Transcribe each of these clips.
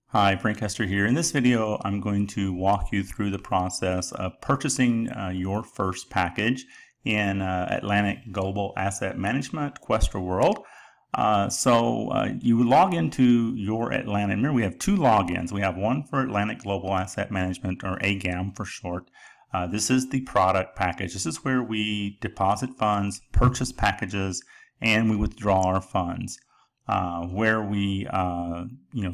Hi, Frank Hester here. In this video, I'm going to walk you through the process of purchasing your first package in Atlantic Global Asset Management, Questra World. You log into your Atlantic. Remember, we have two logins. We have one for Atlantic Global Asset Management, or AGAM for short. This is the product package. This is where we deposit funds, purchase packages, and we withdraw our funds. Where we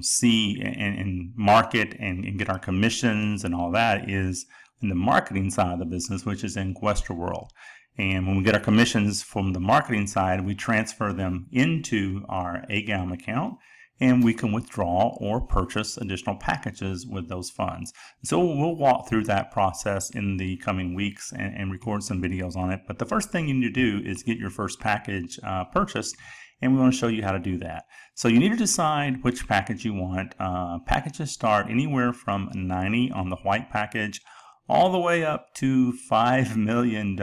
see and market and get our commissions and all that is in the marketing side of the business, which is in Questra World. And when we get our commissions from the marketing side, we transfer them into our AGAM account, and we can withdraw or purchase additional packages with those funds. So we'll walk through that process in the coming weeks and record some videos on it. But the first thing you need to do is get your first package purchased, and we want to show you how to do that. So you need to decide which package you want. Packages start anywhere from $90 on the white package all the way up to $5 million.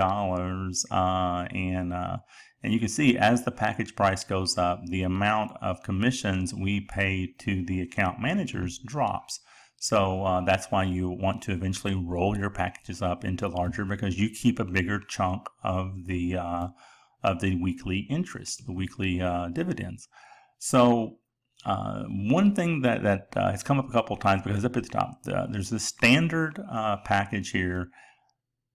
And you can see as the package price goes up, the amount of commissions we pay to the account managers drops. So that's why you want to eventually roll your packages up into larger, because you keep a bigger chunk of the weekly interest, the weekly dividends. So one thing that has come up a couple of times, because up at the top, there's this standard package here.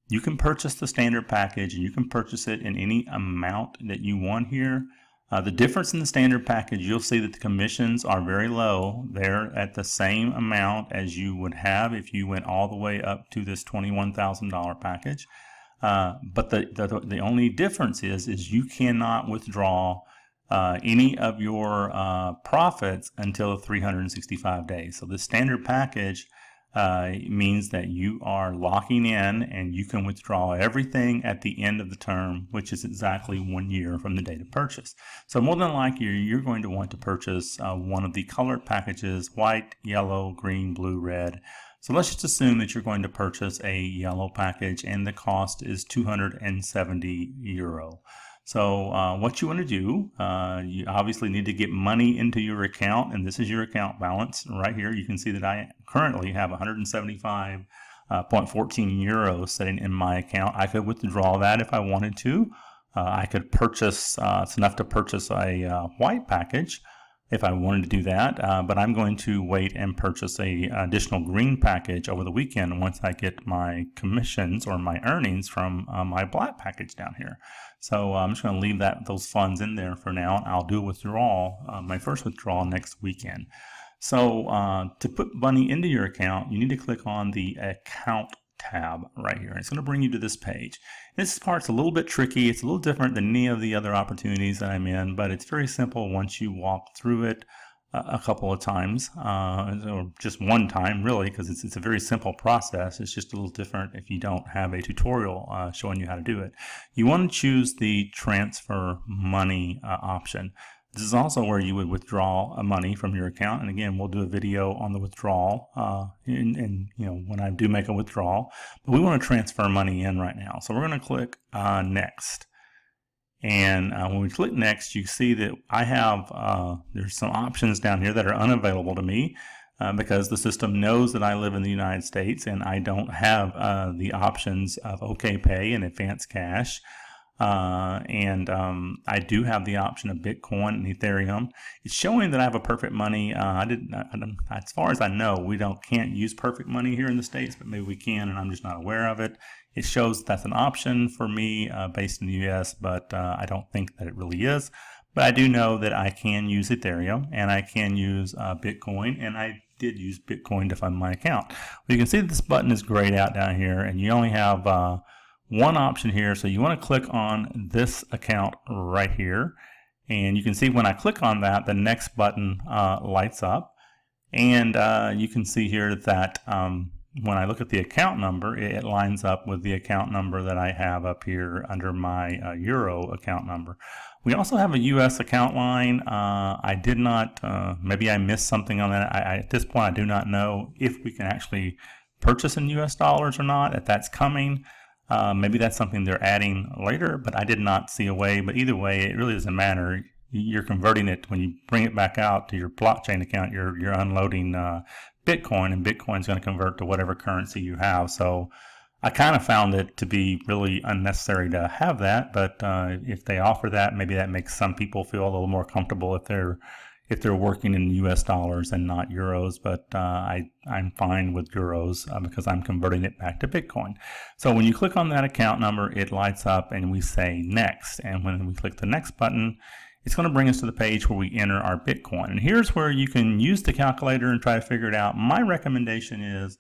You can purchase the standard package, and you can purchase it in any amount that you want here. The difference in the standard package, you'll see that the commissions are very low. They're at the same amount as you would have if you went all the way up to this $21,000 package. But the only difference is you cannot withdraw any of your profits until 365 days. So the standard package means that you are locking in, and you can withdraw everything at the end of the term, which is exactly 1 year from the date of purchase. So more than likely, you're going to want to purchase one of the colored packages: white, yellow, green, blue, red. So let's just assume that you're going to purchase a yellow package, and the cost is €270. So what you want to do, you obviously need to get money into your account, and this is your account balance right here. You can see that I currently have 175.14 euros sitting in my account. I could withdraw that if I wanted to. I could purchase, it's enough to purchase a white package if I wanted to do that, but I'm going to wait and purchase a additional green package over the weekend once I get my commissions or my earnings from my black package down here. So I'm just going to leave those funds in there for now. I'll do a withdrawal, my first withdrawal next weekend. So to put money into your account, you need to click on the account tab right here. It's going to bring you to this page. This part's a little bit tricky. It's a little different than any of the other opportunities that I'm in, but it's very simple once you walk through it a couple of times, or just one time really, because it's a very simple process. It's just a little different if you don't have a tutorial showing you how to do it. You want to choose the transfer money option. This is also where you would withdraw money from your account, and again, we'll do a video on the withdrawal when I do make a withdrawal. But we want to transfer money in right now, so we're going to click next. And when we click next, you see that I have there's some options down here that are unavailable to me because the system knows that I live in the United States, and I don't have the options of OK Pay and Advance Cash. I do have the option of Bitcoin and Ethereum. It's showing that I have a Perfect Money. As far as I know, we can't use Perfect Money here in the States, but maybe we can, and I'm just not aware of it. It shows that's an option for me based in the US, but I don't think that it really is. But I do know that I can use Ethereum, and I can use Bitcoin, and I did use Bitcoin to fund my account. Well, you can see that this button is grayed out down here, and you only have one option here. So you want to click on this account right here, and you can see when I click on that, the next button lights up, and you can see here that when I look at the account number, it lines up with the account number that I have up here under my Euro account number. We also have a US account line. I did not, maybe I missed something on that. At this point, I do not know if we can actually purchase in US dollars or not, if that's coming. Maybe that's something they're adding later, but I did not see a way. But either way, it really doesn't matter. you're converting it. When you bring it back out to your blockchain account, you're unloading Bitcoin, and Bitcoin's going to convert to whatever currency you have. So I kind of found it to be really unnecessary to have that, but if they offer that, maybe that makes some people feel a little more comfortable if they're working in US dollars and not euros. But I'm fine with euros because I'm converting it back to Bitcoin. So when you click on that account number, it lights up and we say next. And when we click the next button, it's going to bring us to the page where we enter our Bitcoin. And here's where you can use the calculator and try to figure it out. My recommendation is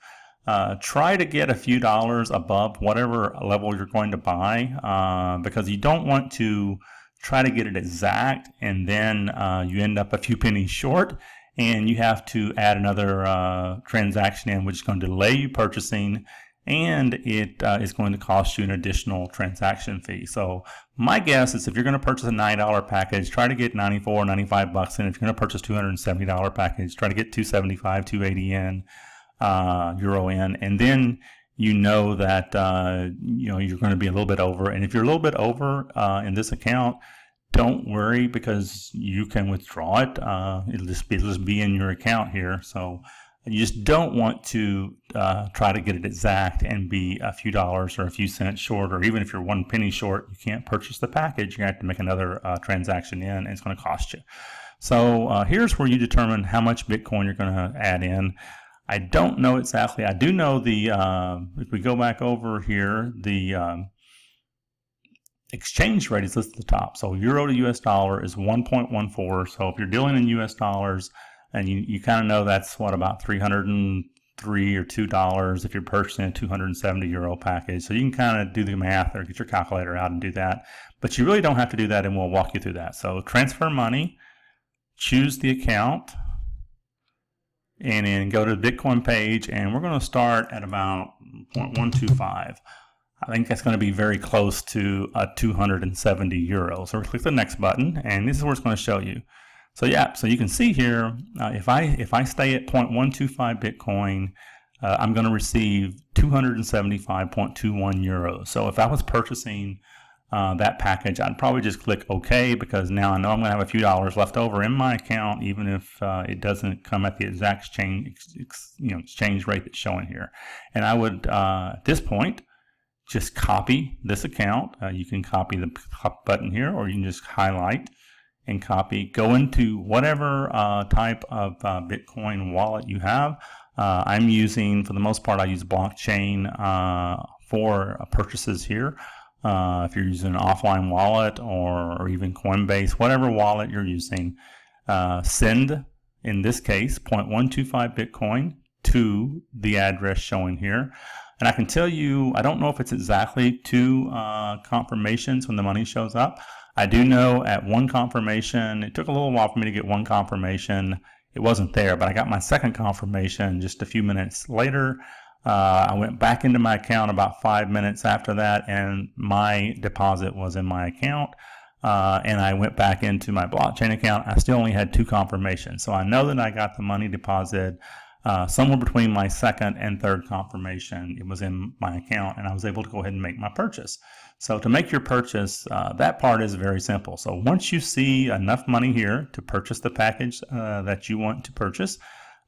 try to get a few dollars above whatever level you're going to buy, because you don't want to try to get it exact and then you end up a few pennies short and you have to add another transaction in, which is going to delay you purchasing, and it is going to cost you an additional transaction fee. So my guess is if you're going to purchase a $9 package, try to get 94, 95 bucks in. If you're going to purchase a $270 package, try to get 275, 280 in. Euro in, and then you know that you're going to be a little bit over. And if you're a little bit over in this account, don't worry, because you can withdraw it. It'll just be in your account here. So you just don't want to try to get it exact and be a few dollars or a few cents short, or even if you're 1 penny short, you can't purchase the package. You have to make another transaction in, and it's going to cost you. So here's where you determine how much Bitcoin you're going to add in. I don't know exactly. I do know the, if we go back over here, the exchange rate is listed at the top. So euro to US dollar is 1.14. So if you're dealing in US dollars, and you kind of know that's what, about 303 or $2 if you're purchasing a 270 euro package. So you can kind of do the math or get your calculator out and do that. But you really don't have to do that, and we'll walk you through that. So transfer money, choose the account, and then go to the Bitcoin page, and we're going to start at about 0.125. I think that's going to be very close to 270 euros. So we'll click the next button, and this is where it's going to show you. So yeah, so you can see here, if I stay at 0.125 Bitcoin, I'm going to receive 275.21 euros. So if I was purchasing that package, I'd probably just click OK, because now I know I'm going to have a few dollars left over in my account, even if it doesn't come at the exact exchange rate that's showing here. And I would, at this point, just copy this account. You can copy the button here, or you can just highlight and copy. Go into whatever type of Bitcoin wallet you have. I'm using, for the most part, I use blockchain for purchases here. If you're using an offline wallet or even Coinbase, whatever wallet you're using, send, in this case, 0.125 Bitcoin to the address showing here. And I can tell you, I don't know if it's exactly 2 confirmations when the money shows up. I do know at 1 confirmation, it took a little while for me to get 1 confirmation. It wasn't there, but I got my 2nd confirmation just a few minutes later. I went back into my account about 5 minutes after that, and my deposit was in my account. And I went back into my blockchain account. I still only had 2 confirmations. So I know that I got the money deposited somewhere between my 2nd and 3rd confirmation. It was in my account, and I was able to go ahead and make my purchase. So to make your purchase, that part is very simple. So once you see enough money here to purchase the package that you want to purchase,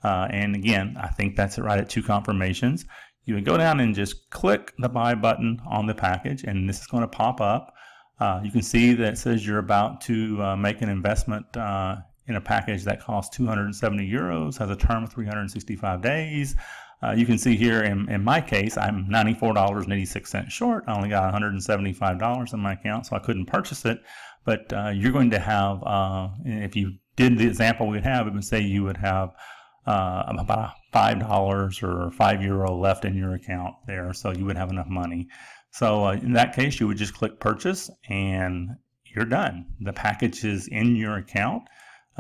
and again, I think that's right at 2 confirmations, you would go down and just click the buy button on the package, and this is going to pop up. You can see that it says you're about to make an investment in a package that costs 270 euros, has a term of 365 days. You can see here in my case, I'm $94.86 short. I only got $175 in my account, so I couldn't purchase it. But you're going to have, if you did the example we'd have, it would say you would have about $5 or €5 left in your account there, so you would have enough money. So in that case, you would just click purchase, and you're done. The package is in your account.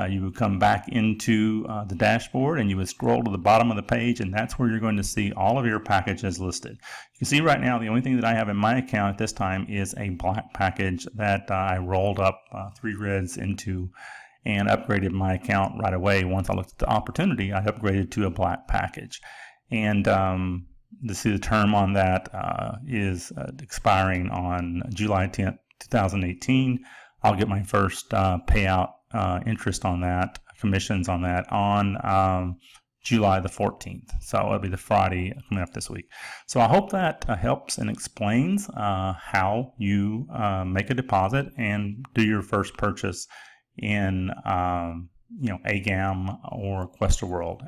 You would come back into the dashboard, and you would scroll to the bottom of the page, and that's where you're going to see all of your packages listed. You can see right now the only thing that I have in my account at this time is a black package that I rolled up 3 reds into and upgraded my account right away. Once I looked at the opportunity, I upgraded to a black package. And to see the term on that is expiring on July 10th, 2018. I'll get my first payout interest on that, commissions on that on July the 14th. So it'll be the Friday coming up this week. So I hope that helps and explains how you make a deposit and do your first purchase in AGAM or Questa-World.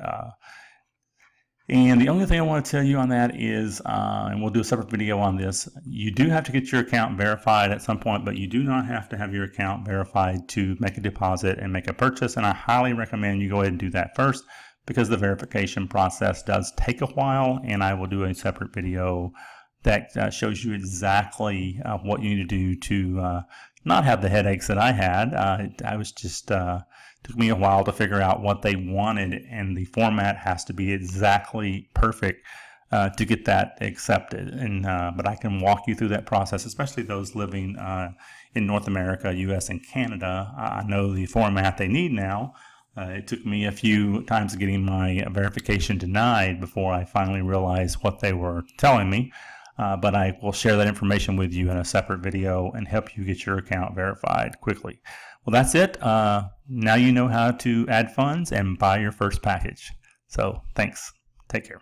And the only thing I want to tell you on that is, and we'll do a separate video on this, you do have to get your account verified at some point, but you do not have to have your account verified to make a deposit and make a purchase. And I highly recommend you go ahead and do that first, because the verification process does take a while, and I will do a separate video that shows you exactly what you need to do to not have the headaches that I had. I was just took me a while to figure out what they wanted, and the format has to be exactly perfect to get that accepted. And but I can walk you through that process, especially those living in North America, US, and Canada. I know the format they need now. It took me a few times getting my verification denied before I finally realized what they were telling me. But I will share that information with you in a separate video and help you get your account verified quickly. Well, that's it. Now you know how to add funds and buy your first package. So thanks. Take care.